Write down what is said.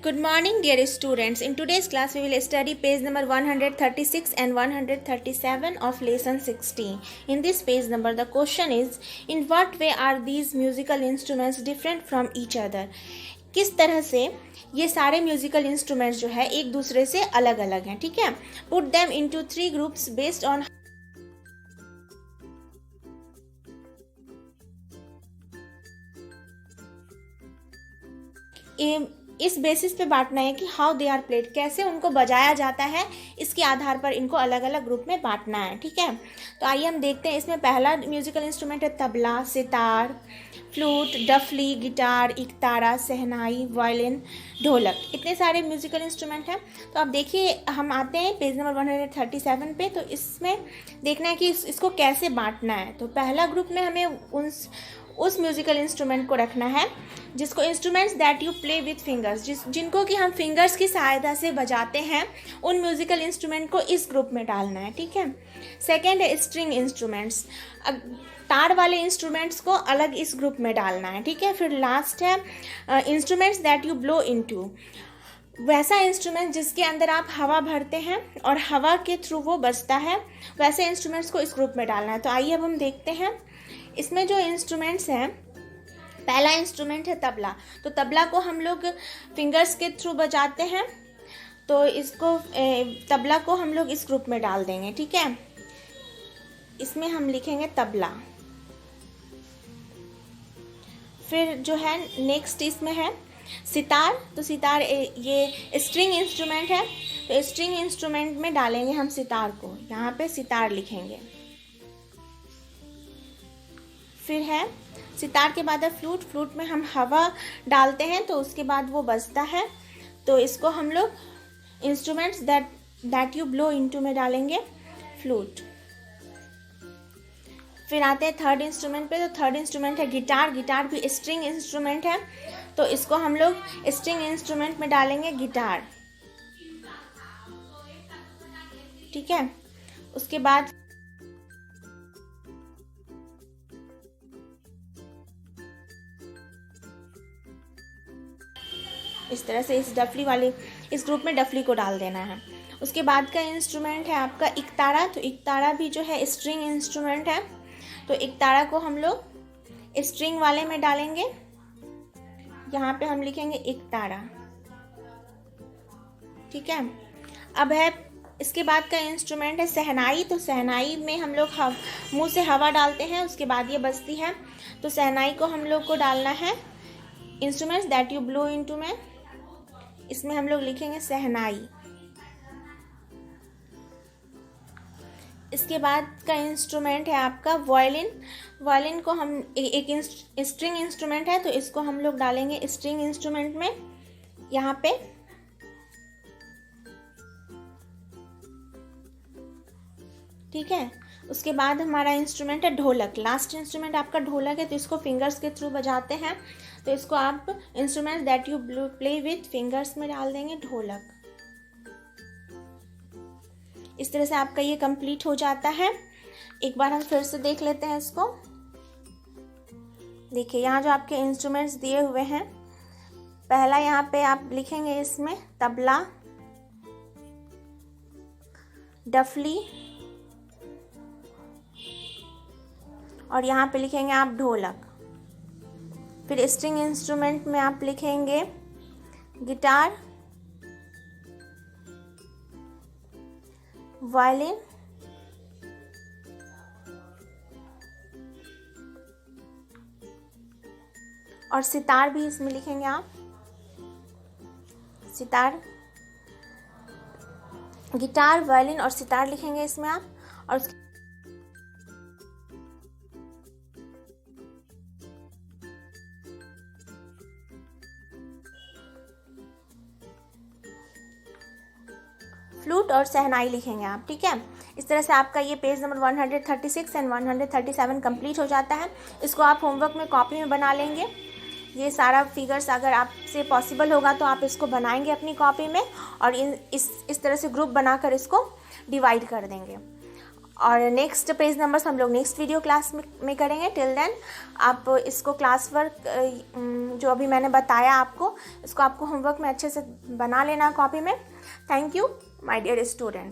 Good morning, dear students. In today's class, we will study page number 136 and 137 of lesson 16. In this page number, the question is, in what way are these musical instruments different from each other? किस तरह से ये सारे musical instruments जो है एक दूसरे से अलग अलग हैं, ठीक है. Put them into 3 groups based on इस बेसिस पे बांटना है कि हाउ दे आर प्लेड, कैसे उनको बजाया जाता है, इसके आधार पर इनको अलग अलग ग्रुप में बांटना है, ठीक है. तो आइए हम देखते हैं. इसमें पहला म्यूजिकल इंस्ट्रूमेंट है तबला, सितार, फ्लूट, डफली, गिटार, इकतारा, शहनाई, वायलिन, ढोलक. इतने सारे म्यूजिकल इंस्ट्रूमेंट हैं. तो आप देखिए, हम आते हैं पेज नंबर 137 पे. तो इसमें देखना है कि इसको कैसे बांटना है. तो पहला ग्रुप में हमें उस म्यूजिकल इंस्ट्रूमेंट को रखना है जिसको instruments that you play with fingers, जिनको कि हम फिंगर्स की सहायता से बजाते हैं, उन म्यूजिकल इंस्ट्रूमेंट को इस ग्रुप में डालना है, ठीक है. सेकेंड है स्ट्रिंग इंस्ट्रूमेंट्स, तार वाले इंस्ट्रूमेंट्स को अलग इस ग्रुप में डालना है, ठीक है. फिर लास्ट है instruments that you blow into, वैसा इंस्ट्रूमेंट जिसके अंदर आप हवा भरते हैं और हवा के थ्रू वो बजता है, वैसे इंस्ट्रूमेंट्स को इस ग्रुप में डालना है. तो आइए अब हम देखते हैं. इसमें जो इंस्ट्रूमेंट्स हैं, पहला इंस्ट्रूमेंट है तबला. तो तबला को हम लोग फिंगर्स के थ्रू बजाते हैं, तो इसको तबला को हम लोग इस ग्रुप में डाल देंगे, ठीक है. इसमें हम लिखेंगे तबला. फिर जो है नेक्स्ट इसमें है सितार. तो सितार ये स्ट्रिंग इंस्ट्रूमेंट है, तो स्ट्रिंग इंस्ट्रूमेंट में डालेंगे हम सितार को, यहाँ पे सितार लिखेंगे. फिर है सितार के बाद है फ्लूट. फ्लूट में हम हवा डालते हैं तो उसके बाद वो बजता है, तो इसको हम लोग instruments that you blow into में डालेंगे, फ्लूट. फिर आते हैं थर्ड इंस्ट्रूमेंट पे. तो थर्ड इंस्ट्रूमेंट है गिटार. गिटार भी स्ट्रिंग इंस्ट्रूमेंट है, तो इसको हम लोग स्ट्रिंग इंस्ट्रूमेंट में डालेंगे, गिटार, ठीक है. उसके बाद इस तरह से इस डफली वाले इस ग्रुप में डफली को डाल देना है. उसके बाद का इंस्ट्रूमेंट है आपका इकतारा. तो इकतारा भी जो है स्ट्रिंग इंस्ट्रूमेंट है, तो इकतारा को हम लोग स्ट्रिंग वाले में डालेंगे, यहाँ पे हम लिखेंगे इकतारा, ठीक है. अब है इसके बाद का इंस्ट्रूमेंट है शहनाई. तो शहनाई में हम लोग मुंह से हवा डालते हैं, उसके बाद ये बजती है. तो शहनाई को हम लोग को डालना है instruments that you blow into में, इसमें हम लोग लिखेंगे शहनाई. इसके बाद का इंस्ट्रूमेंट है आपका वायलिन. वायलिन को हम एक स्ट्रिंग इंस्ट्रूमेंट है, तो इसको हम लोग डालेंगे स्ट्रिंग इंस्ट्रूमेंट में, यहाँ पे. ठीक है. उसके बाद हमारा इंस्ट्रूमेंट है ढोलक. लास्ट इंस्ट्रूमेंट आपका ढोलक है, तो इसको फिंगर्स के थ्रू बजाते हैं, तो इसको आप instrument that you play with fingers में डाल देंगे, ढोलक. इस तरह से आपका ये कंप्लीट हो जाता है. एक बार हम फिर से देख लेते हैं इसको. देखिए, यहाँ जो आपके इंस्ट्रूमेंट्स दिए हुए हैं, पहला यहाँ पे आप लिखेंगे इसमें तबला, डफली, और यहाँ पे लिखेंगे आप ढोलक. फिर स्ट्रिंग इंस्ट्रूमेंट में आप लिखेंगे गिटार, वायलिन, और सितार भी इसमें लिखेंगे आप, सितार, गिटार, वायलिन और सितार लिखेंगे इसमें आप. और फ्लूट और शहनाई लिखेंगे आप, ठीक है. इस तरह से आपका ये पेज नंबर 136 एंड 137 कंप्लीट हो जाता है. इसको आप होमवर्क में कॉपी में बना लेंगे. ये सारा फिगर्स अगर आपसे पॉसिबल होगा तो आप इसको बनाएंगे अपनी कॉपी में, और इस तरह से ग्रुप बनाकर इसको डिवाइड कर देंगे. और नेक्स्ट पेज नंबर्स हम लोग नेक्स्ट वीडियो क्लास में करेंगे। टिल देन आप इसको क्लास वर्क जो अभी मैंने बताया आपको, इसको आपको होमवर्क में अच्छे से बना लेना कॉपी में। Thank you my dear student.